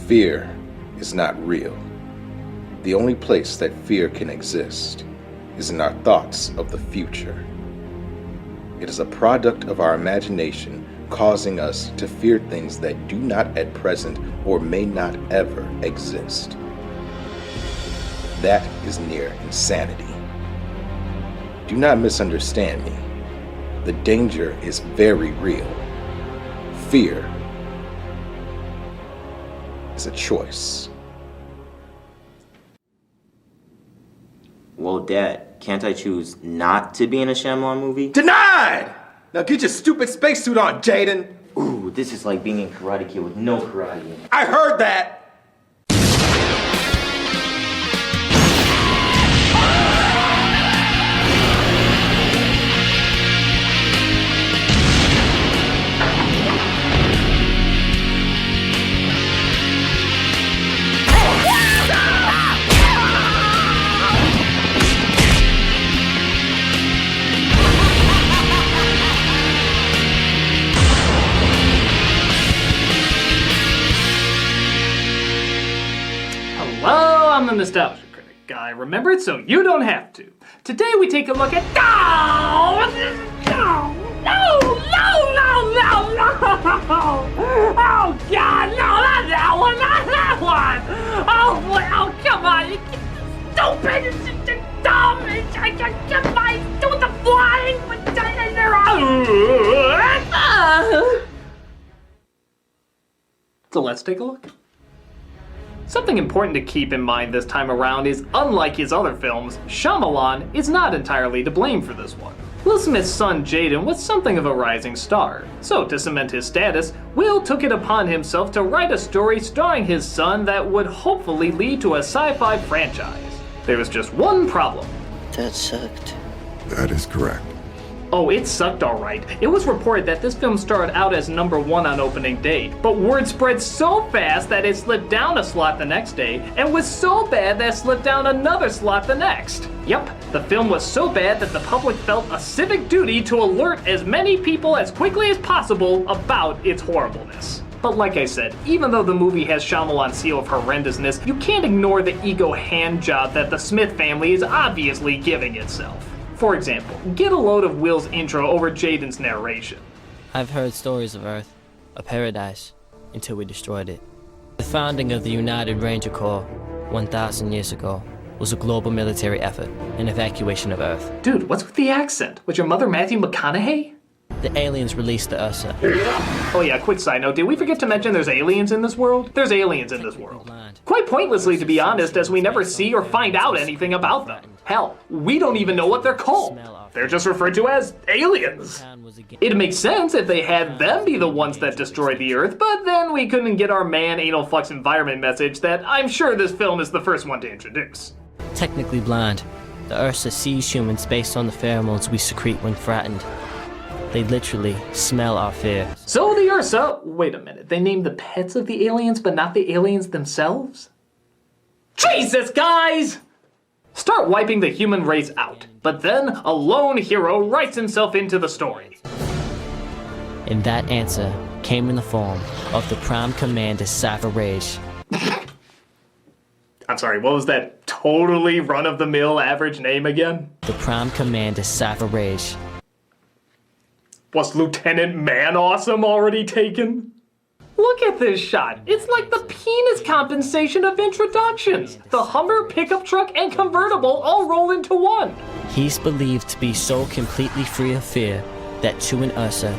Fear is not real. The only place that fear can exist is in our thoughts of the future. It is a product of our imagination causing us to fear things that do not at present or may not ever exist. That is near insanity. Do not misunderstand me. The danger is very real. Fear is a choice. Well, Dad, can't I choose not to be in a Shyamalan movie? Denied! Now get your stupid spacesuit on, Jaden! Ooh, this is like being in Karate Kid with no karate in it. I heard that! I'm the Nostalgia Critic guy. Remember it so you don't have to. Today we take a look at... No! Oh, God, no, not that one, not that one! Oh, boy, oh, come on, you stupid, it's dumb, I can't do the flying, so let's take a look. Something important to keep in mind this time around is, unlike his other films, Shyamalan is not entirely to blame for this one. Will Smith's son Jaden was something of a rising star, so to cement his status, Will took it upon himself to write a story starring his son that would hopefully lead to a sci-fi franchise. There was just one problem. That sucked. That is correct. Oh, it sucked alright. It was reported that this film started out as #1 on opening day, but word spread so fast that it slipped down a slot the next day, and was so bad that it slipped down another slot the next. Yep, the film was so bad that the public felt a civic duty to alert as many people as quickly as possible about its horribleness. But like I said, even though the movie has Shyamalan's seal of horrendousness, you can't ignore the ego handjob that the Smith family is obviously giving itself. For example, get a load of Will's intro over Jaden's narration. I've heard stories of Earth, a paradise, until we destroyed it. The founding of the United Ranger Corps 1,000 years ago was a global military effort, an evacuation of Earth. Dude, what's with the accent? Was your mother Matthew McConaughey? The aliens released the Ursa. Oh yeah, quick side note, did we forget to mention there's aliens in this world? There's aliens in this world. Quite pointlessly, to be honest, as we never see or find out anything about them. Hell, we don't even know what they're called. They're just referred to as aliens. It makes sense if they had them be the ones that destroyed the Earth, but then we couldn't get our man anal flux environment message that I'm sure this film is the first one to introduce. Technically blind, the Ursa sees humans based on the pheromones we secrete when frightened. They literally smell our fear. So the Ursa, wait a minute, they named the pets of the aliens but not the aliens themselves? Jesus, guys! Start wiping the human race out, but then a lone hero writes himself into the story. And that answer came in the form of the Prime Commander Cypher Raige. I'm sorry, what was that totally run-of-the-mill average name again? The Prime Commander Cypher Raige. Was Lieutenant Man Awesome already taken? Look at this shot. It's like the penis compensation of introductions. The Hummer, pickup truck, and convertible all roll into one. He's believed to be so completely free of fear that to an Ursa,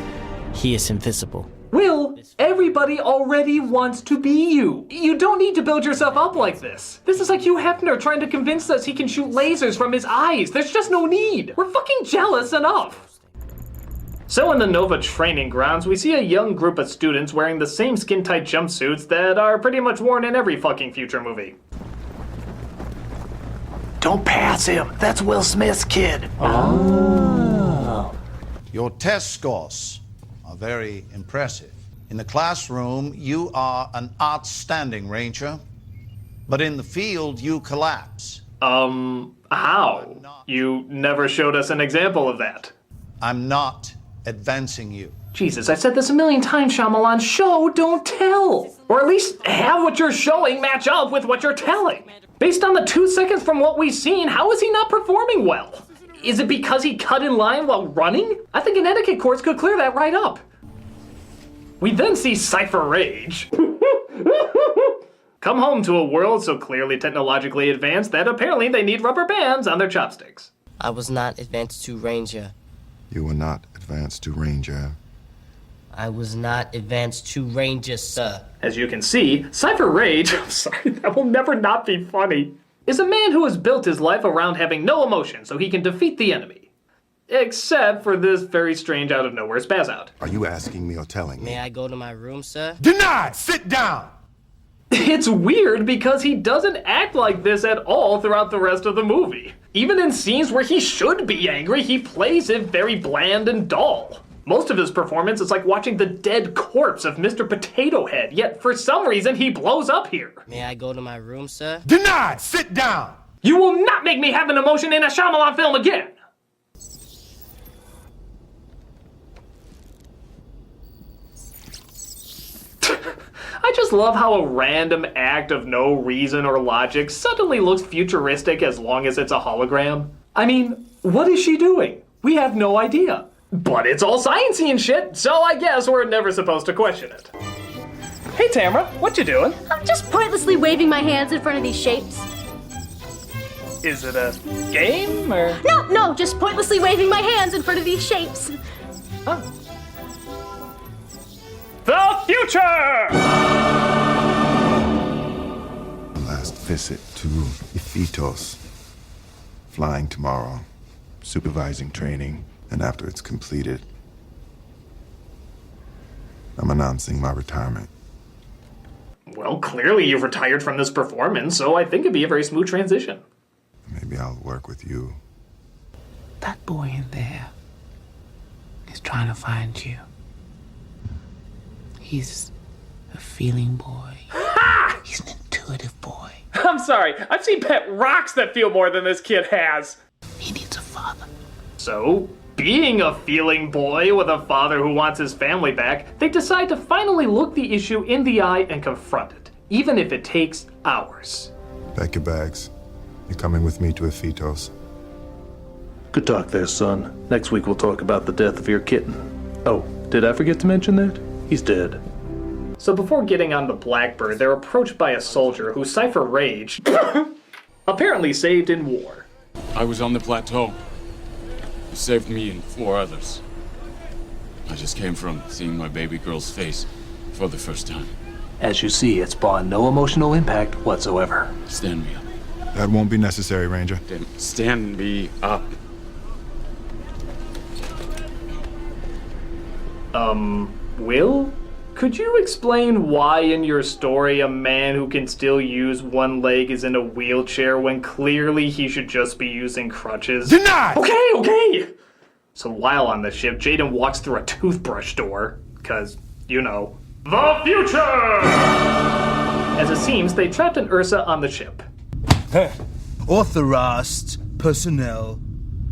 he is invisible. Will, everybody already wants to be you. You don't need to build yourself up like this. This is like Hugh Hefner trying to convince us he can shoot lasers from his eyes. There's just no need. We're fucking jealous enough. So in the Nova training grounds, we see a young group of students wearing the same skin-tight jumpsuits that are pretty much worn in every fucking future movie. Don't pass him. That's Will Smith's kid. Oh. Your test scores are very impressive. In the classroom, you are an outstanding Ranger, but in the field, you collapse. How? You never showed us an example of that. I'm not advancing you. Jesus, I've said this a million times, Shyamalan. Show, don't tell. Or at least have what you're showing match up with what you're telling. Based on the 2 seconds from what we've seen, how is he not performing well? Is it because he cut in line while running? I think an etiquette course could clear that right up. We then see Cypher Raige come home to a world so clearly technologically advanced that apparently they need rubber bands on their chopsticks. I was not advanced to Ranger. You were not advanced to Ranger. I was not advanced to Ranger, sir. As you can see, Cypher Raige, I'm sorry, that will never not be funny, is a man who has built his life around having no emotion so he can defeat the enemy. Except for this very strange out-of-nowhere spaz out. Are you asking me or telling me? May I go to my room, sir? Denied! Sit down! It's weird because he doesn't act like this at all throughout the rest of the movie. Even in scenes where he should be angry, he plays it very bland and dull. Most of his performance is like watching the dead corpse of Mr. Potato Head, yet for some reason he blows up here. May I go to my room, sir? Denied! Sit down! You will not make me have an emotion in a Shyamalan film again! I just love how a random act of no reason or logic suddenly looks futuristic as long as it's a hologram. I mean, what is she doing? We have no idea. But it's all sciencey and shit, so I guess we're never supposed to question it. Hey Tamara, what you doing? I'm just pointlessly waving my hands in front of these shapes. Is it a game, or? No, just pointlessly waving my hands in front of these shapes. Oh. The future! Last visit to Iphitos. Flying tomorrow. Supervising training. And after it's completed, I'm announcing my retirement. Well, clearly you've retired from this performance, so I think it'd be a very smooth transition. Maybe I'll work with you. That boy in there is trying to find you. He's a feeling boy. Ha! He's an intuitive boy. I'm sorry, I've seen pet rocks that feel more than this kid has. He needs a father. So, being a feeling boy with a father who wants his family back, they decide to finally look the issue in the eye and confront it, even if it takes hours. Pack your bags. You're coming with me to Iphitos. Good talk there, son. Next week we'll talk about the death of your kitten. Oh, did I forget to mention that? He's dead. So before getting on the Blackbird, they're approached by a soldier who Cypher Raige apparently saved in war. I was on the plateau. You saved me and 4 others. I just came from seeing my baby girl's face for the first time. As you see, it's borne no emotional impact whatsoever. Stand me up. That won't be necessary, Ranger. Then stand me up. Will? Could you explain why in your story a man who can still use one leg is in a wheelchair when clearly he should just be using crutches? Denied! Okay! So while on the ship, Jaden walks through a toothbrush door, cause, you know, the future! As it seems, they trapped an Ursa on the ship. Authorized personnel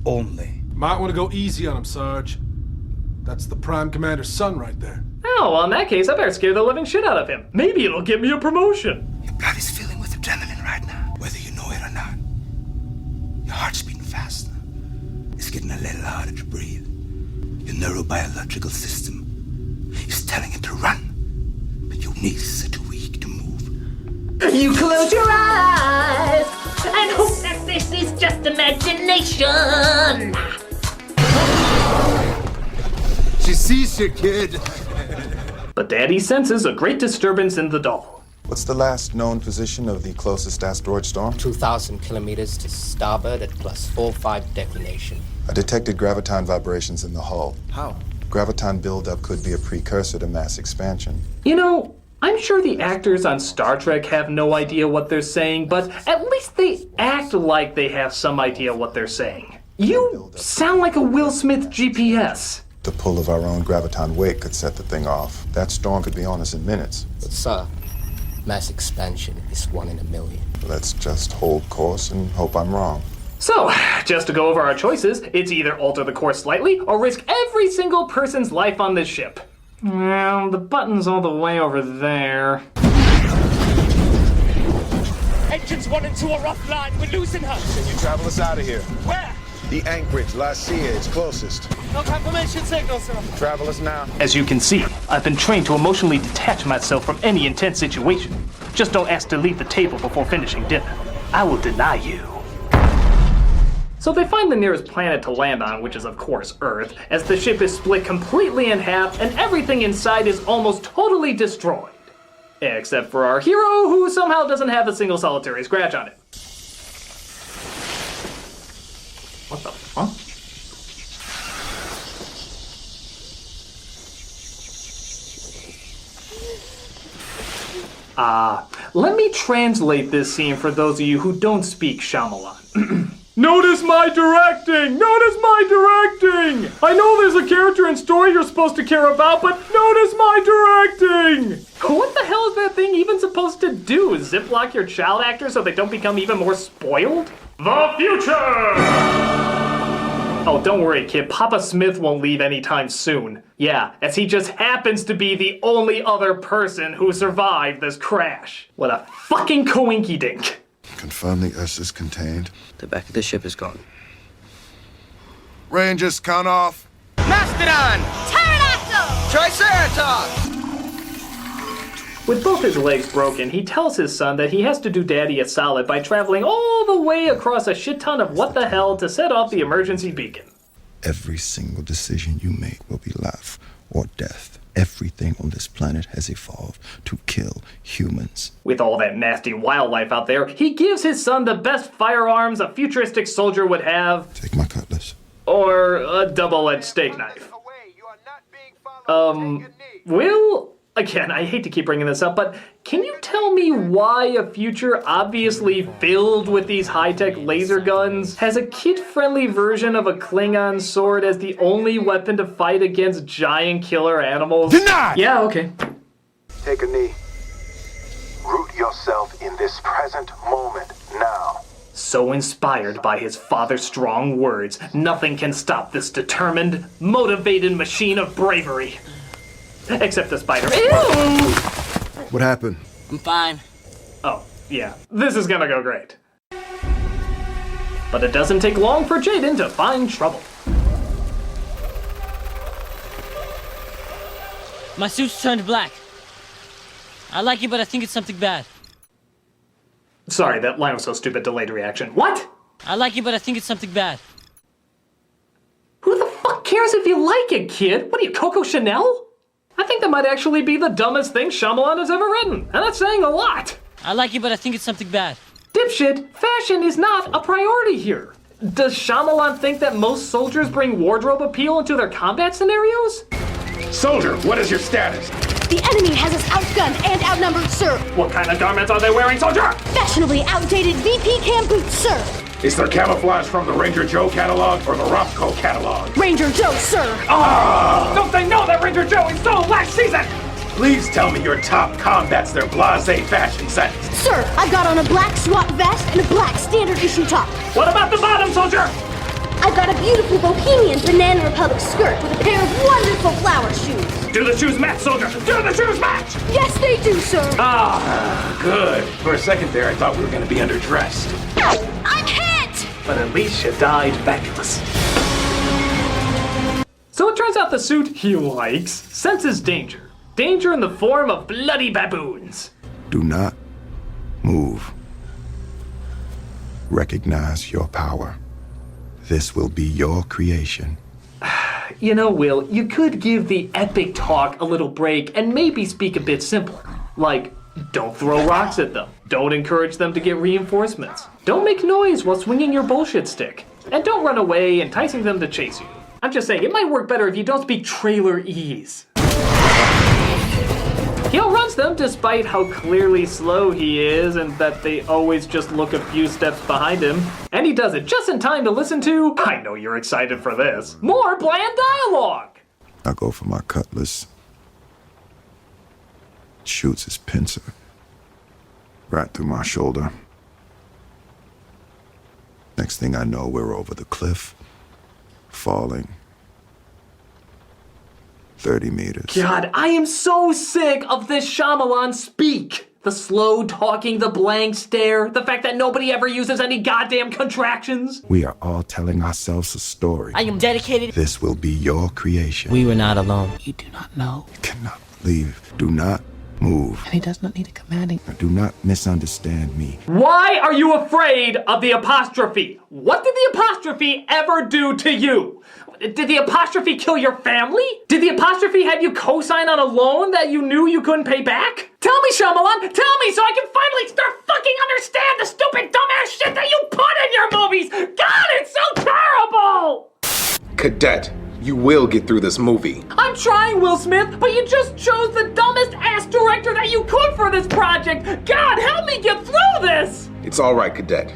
only. Might want to go easy on him, Sarge. That's the Prime Commander's son right there. Oh, well, in that case, I better scare the living shit out of him. Maybe it'll get me a promotion. Your blood is filling with adrenaline right now, whether you know it or not. Your heart's beating faster. It's getting a little harder to breathe. Your neurobiological system is telling it to run, but your knees are too weak to move. You close your eyes and hope that this is just imagination. She sees you, kid. But Daddy senses a great disturbance in the doll. What's the last known position of the closest asteroid storm? 2,000 kilometers to starboard at +45 declination. I detected graviton vibrations in the hull. How? Graviton buildup could be a precursor to mass expansion. You know, I'm sure the actors on Star Trek have no idea what they're saying, but at least they act like they have some idea what they're saying. You sound like a Will Smith GPS. The pull of our own graviton wake could set the thing off. That storm could be on us in minutes. But sir, mass expansion is 1 in a million. Let's just hold course and hope I'm wrong. So, just to go over our choices, it's either alter the course slightly or risk every single person's life on this ship. Well, the button's all the way over there. Engine's running to a rough line. We're losing her. Can you travel us out of here? Where? The anchorage, La Silla, it's closest. No confirmation signal, sir. Travel us now. As you can see, I've been trained to emotionally detach myself from any intense situation. Just don't ask to leave the table before finishing dinner. I will deny you. So they find the nearest planet to land on, which is of course Earth, as the ship is split completely in half and everything inside is almost totally destroyed. Except for our hero, who somehow doesn't have a single solitary scratch on it. What the fuck? Let me translate this scene for those of you who don't speak Shyamalan. Notice my directing! Notice my directing! I know there's a character and story you're supposed to care about, but notice my directing! What the hell is that thing even supposed to do? Ziplock your child actors so they don't become even more spoiled? The future! Oh, don't worry, kid. Papa Smith won't leave anytime soon. Yeah, as he just happens to be the only other person who survived this crash. What a fucking coinky-dink. Confirm the S is contained. The back of the ship is gone. Rangers, count off. Mastodon! Pterodactyl! Triceratops! With both his legs broken, he tells his son that he has to do Daddy a solid by traveling all the way across a shit ton of what the hell to set off the emergency beacon. Every single decision you make will be life or death. Everything on this planet has evolved to kill humans. With all that nasty wildlife out there, he gives his son the best firearms a futuristic soldier would have. Take my cutlass. Or a double-edged steak knife. Will? Again, I hate to keep bringing this up, but can you tell me why a future obviously filled with these high-tech laser guns has a kid-friendly version of a Klingon sword as the only weapon to fight against giant killer animals? Denied! Yeah, okay. Take a knee. Root yourself in this present moment now. So inspired by his father's strong words, nothing can stop this determined, motivated machine of bravery. Except the spider. Ew! What happened? I'm fine. Oh, yeah. This is gonna go great. But it doesn't take long for Jaden to find trouble. My suit's turned black. I like it, but I think it's something bad. Sorry, that line was so stupid, delayed reaction. What? I like it, but I think it's something bad. Who the fuck cares if you like it, kid? What are you, Coco Chanel? I think that might actually be the dumbest thing Shyamalan has ever written, and that's saying a lot. I like it, but I think it's something bad. Dipshit, fashion is not a priority here. Does Shyamalan think that most soldiers bring wardrobe appeal into their combat scenarios? Soldier, what is your status? The enemy has us outgunned and outnumbered, sir. What kind of garments are they wearing, soldier? Fashionably outdated VP cam boots, sir. Is there camouflage from the Ranger Joe catalog or the Roscoe catalog? Ranger Joe, sir. Don't they know that Ranger Joe installed last season? Please tell me your top combats their blasé fashion sense. Sir, I've got on a black SWAT vest and a black standard issue top. What about the bottom, soldier? I've got a beautiful Bohemian Banana Republic skirt with a pair of wonderful flower shoes. Do the shoes match, soldier? Do the shoes match? Yes, they do, sir. Good. For a second there, I thought we were going to be underdressed. I'm hit! But at least you died fabulous. So it turns out the suit he likes senses danger. Danger in the form of bloody baboons. Do not move. Recognize your power. This will be your creation. You know, Will, you could give the epic talk a little break and maybe speak a bit simpler. Like, don't throw rocks at them. Don't encourage them to get reinforcements. Don't make noise while swinging your bullshit stick. And don't run away, enticing them to chase you. I'm just saying, it might work better if you don't speak trailer-ese. He outruns them despite how clearly slow he is and that they always just look a few steps behind him. And he does it just in time to listen to, I know you're excited for this, more bland dialogue. I go for my cutlass. Shoots his pincer right through my shoulder. Next thing I know, we're over the cliff, falling 30 meters. God, I am so sick of this Shyamalan speak. The slow talking, the blank stare, the fact that nobody ever uses any goddamn contractions. We are all telling ourselves a story. I am dedicated. This will be your creation. We were not alone. You do not know. You cannot leave. Do not move. And he does not need a commanding. Do not misunderstand me. Why are you afraid of the apostrophe? What did the apostrophe ever do to you? Did the apostrophe kill your family? Did the apostrophe have you co-sign on a loan that you knew you couldn't pay back? Tell me, Shyamalan, tell me so I can finally start fucking understand the stupid dumbass shit that you put in your movies! God, it's so terrible! Cadet, you will get through this movie. I'm trying, Will Smith, but you just chose the dumbest ass director that you could for this project! God, help me get through this! It's all right, Cadet.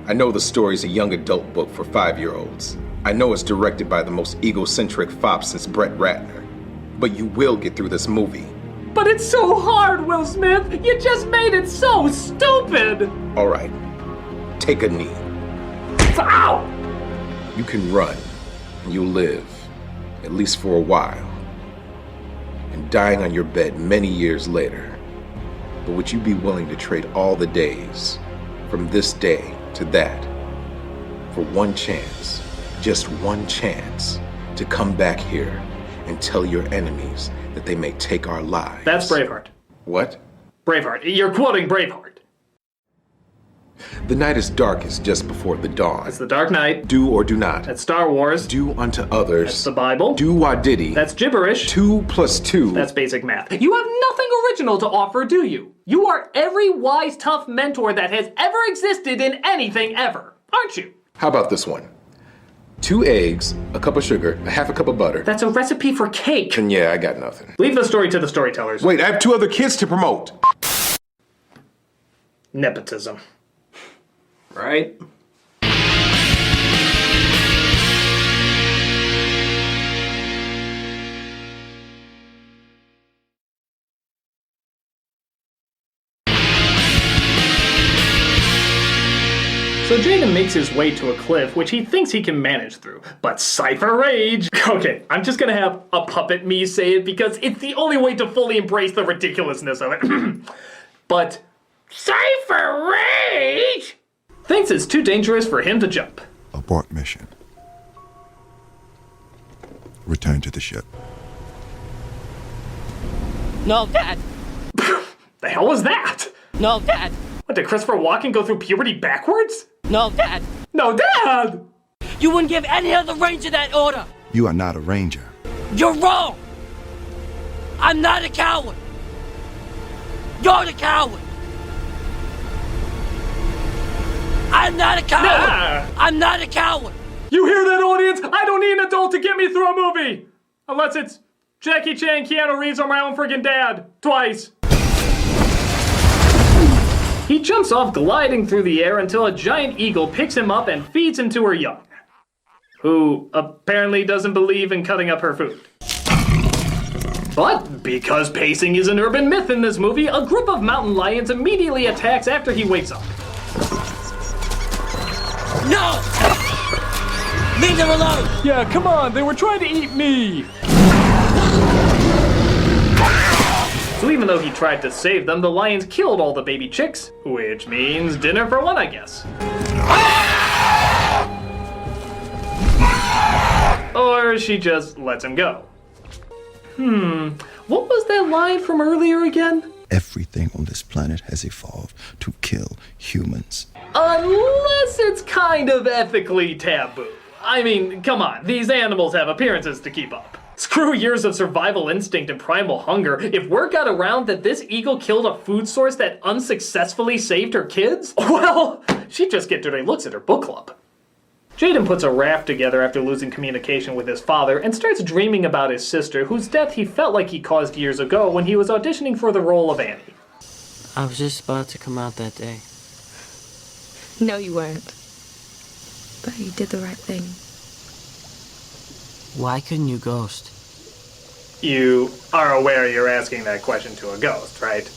I know the story's a young adult book for 5-year-olds. I know it's directed by the most egocentric fop since Brett Ratner. But you will get through this movie. But it's so hard, Will Smith! You just made it so stupid! All right, take a knee. Ow! You can run, and you'll live, at least for a while. And dying on your bed many years later. But would you be willing to trade all the days, from this day to that, for one chance, just one chance, to come back here and tell your enemies that they may take our lives? That's Braveheart. What? Braveheart. You're quoting Braveheart. The night is darkest just before the dawn. That's the Dark Knight. Do or do not. That's Star Wars. Do unto others. That's the Bible. Do wadiddy. That's gibberish. 2 + 2. That's basic math. You have nothing original to offer, do you? You are every wise, tough mentor that has ever existed in anything ever, aren't you? How about this one? 2 eggs, a cup of sugar, a half a cup of butter. That's a recipe for cake. And yeah, I got nothing. Leave the story to the storytellers. Wait, I have 2 other kids to promote. Nepotism. Right? So Jaden makes his way to a cliff, which he thinks he can manage through. But Cypher Raige... Okay, I'm just gonna have a puppet me say it because it's the only way to fully embrace the ridiculousness of it. But Cypher Raige thinks it's too dangerous for him to jump. Abort mission. Return to the ship. No, Dad. The hell was that? No, Dad. What, did Christopher Walken go through puberty backwards? No, Dad. No, Dad! You wouldn't give any other Ranger that order. You are not a Ranger. You're wrong. I'm not a coward. You're the coward. I'm not a coward. Nah. I'm not a coward. You hear that, audience? I don't need an adult to get me through a movie. Unless it's Jackie Chan, Keanu Reeves, or my own friggin' dad. Twice. He jumps off gliding through the air until a giant eagle picks him up and feeds him to her young, who apparently doesn't believe in cutting up her food. But because pacing is an urban myth in this movie, a group of mountain lions immediately attacks after he wakes up. No! Leave them alone! Yeah, come on, they were trying to eat me! So even though he tried to save them, the lions killed all the baby chicks, which means dinner for one, I guess. Or she just lets him go. What was that line from earlier again? Everything on this planet has evolved to kill humans. Unless it's kind of ethically taboo. I mean, come on, these animals have appearances to keep up. Screw years of survival instinct and primal hunger. If word got around that this eagle killed a food source that unsuccessfully saved her kids, well, she'd just get dirty looks at her book club. Jaden puts a raft together after losing communication with his father and starts dreaming about his sister, whose death he felt like he caused years ago when he was auditioning for the role of Annie. I was just about to come out that day. No, you weren't. But you did the right thing. Why couldn't you ghost? You are aware you're asking that question to a ghost, right?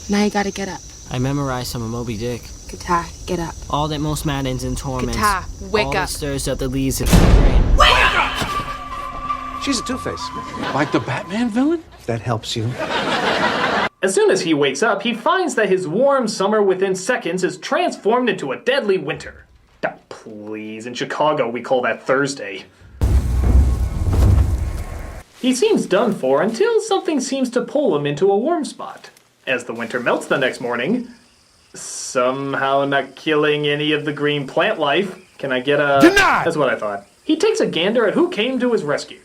Now you gotta get up. I memorized some of Moby Dick. Guitar, get up. All that most maddens and torments. Guitar, wake all up. that stirs up the leaves of my brain. Wake up! She's a Two-Face. Like the Batman villain? If that helps you. As soon as he wakes up, he finds that his warm summer within seconds is transformed into a deadly winter. Oh, please, in Chicago we call that Thursday. He seems done for until something seems to pull him into a warm spot. As the winter melts the next morning, somehow not killing any of the green plant life. Can I get a... Denied! That's what I thought. He takes a gander at who came to his rescue.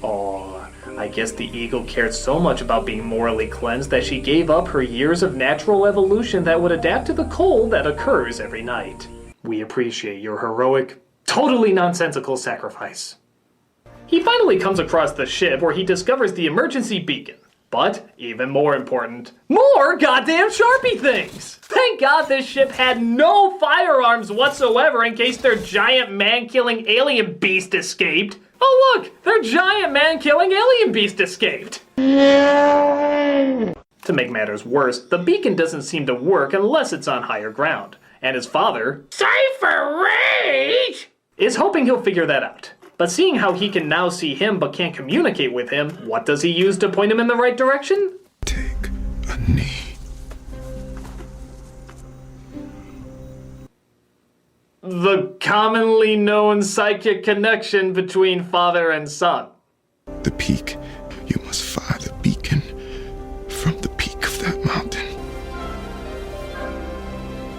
Oh, I guess the eagle cared so much about being morally cleansed that she gave up her years of natural evolution that would adapt to the cold that occurs every night. We appreciate your heroic, totally nonsensical sacrifice. He finally comes across the ship where he discovers the emergency beacon. But, even more important, more goddamn Sharpie things! Thank God this ship had no firearms whatsoever in case their giant man-killing alien beast escaped. Oh look, their giant man-killing alien beast escaped! To make matters worse, the beacon doesn't seem to work unless it's on higher ground. And his father, Cypher Raige, is hoping he'll figure that out. But seeing how he can now see him but can't communicate with him, what does he use to point him in the right direction? Take a knee. The commonly known psychic connection between father and son. The peak. You must fire the beacon from the peak of that mountain.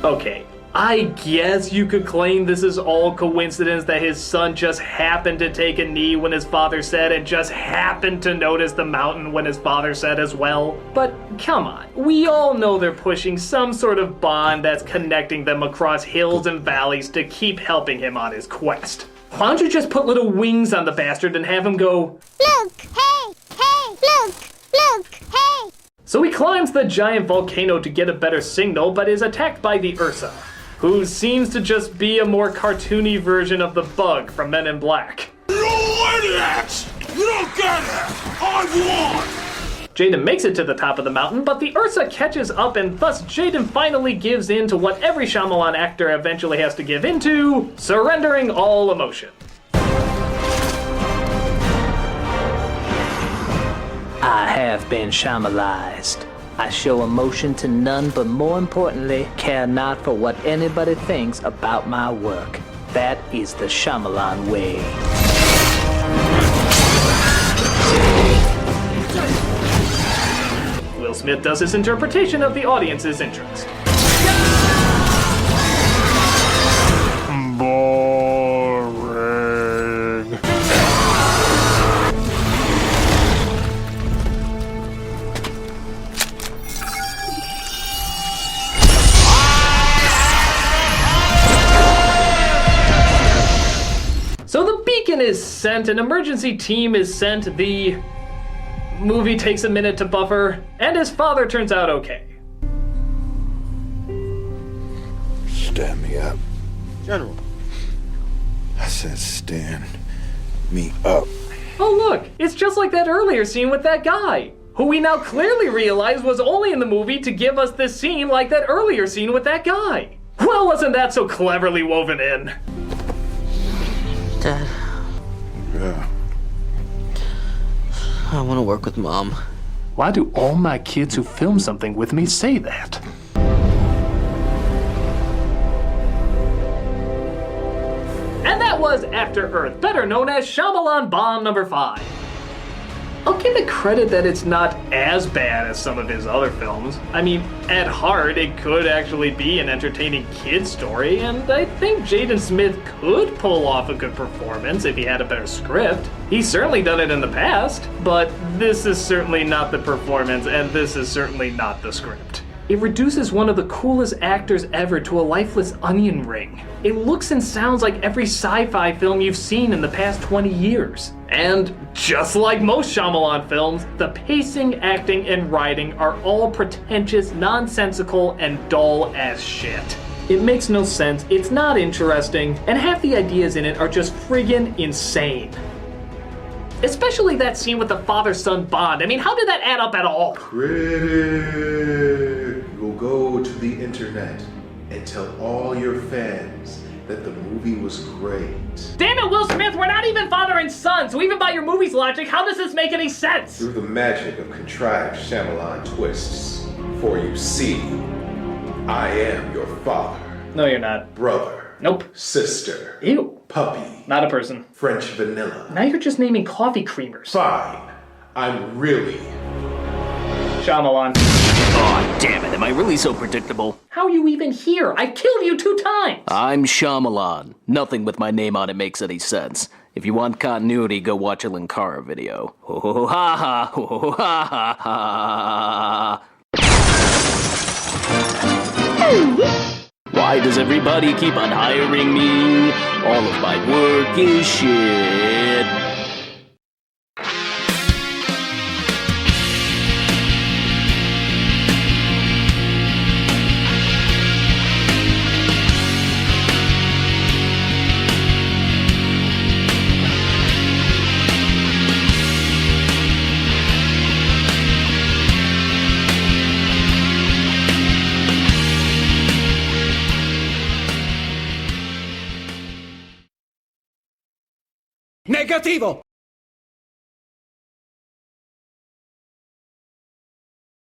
Okay, I guess you could claim this is all coincidence that his son just happened to take a knee when his father said and just happened to notice the mountain when his father said as well. But come on, we all know they're pushing some sort of bond that's connecting them across hills and valleys to keep helping him on his quest. Why don't you just put little wings on the bastard and have him go, Look, hey, look, hey. So he climbs the giant volcano to get a better signal, but is attacked by the Ursa, who seems to just be a more cartoony version of the Bug from Men in Black. You idiots! You don't get it! I won! Jaden makes it to the top of the mountain, but the Ursa catches up and thus Jaden finally gives in to what every Shyamalan actor eventually has to give into, surrendering all emotion. I have been Shyamalanized. I show emotion to none, but more importantly, care not for what anybody thinks about my work. That is the Shyamalan way. Will Smith does his interpretation of the audience's interest. Boring. So the beacon is sent, an emergency team is sent, the movie takes a minute to buffer, and his father turns out okay. Stand me up. General. I said stand me up. Oh look, it's just like that earlier scene with that guy, who we now clearly realize was only in the movie to give us this scene like that earlier scene with that guy. Well, wasn't that so cleverly woven in? Dad, Yeah. I want to work with Mom. Why do all my kids who film something with me say that? And that was After Earth, better known as Shyamalan Bomb number 5. I'll give it credit that it's not as bad as some of his other films. I mean, at heart, it could actually be an entertaining kid's story, and I think Jaden Smith could pull off a good performance if he had a better script. He's certainly done it in the past, but this is certainly not the performance, and this is certainly not the script. It reduces one of the coolest actors ever to a lifeless onion ring. It looks and sounds like every sci-fi film you've seen in the past 20 years. And just like most Shyamalan films, the pacing, acting, and writing are all pretentious, nonsensical, and dull as shit. It makes no sense, it's not interesting, and half the ideas in it are just friggin' insane. Especially that scene with the father-son bond. I mean, how did that add up at all? Critic will go to the internet and tell all your fans that the movie was great. Damn it, Will Smith, we're not even father and son, so even by your movie's logic, how does this make any sense? Through the magic of contrived Shyamalan twists. For you see, I am your father. No, you're not. Brother. Nope. Sister. Ew. Puppy. Not a person. French vanilla. Now you're just naming coffee creamers. Fine. I'm really Shyamalan. Aw, damn it, am I really so predictable? How are you even here? I killed you 2 times! I'm Shyamalan. Nothing with my name on it makes any sense. If you want continuity, go watch a Linkara video. Ho ho ho ha ha, ho ho ho ha ha ha. Why does everybody keep on hiring me? All of my work is shit. Negativo!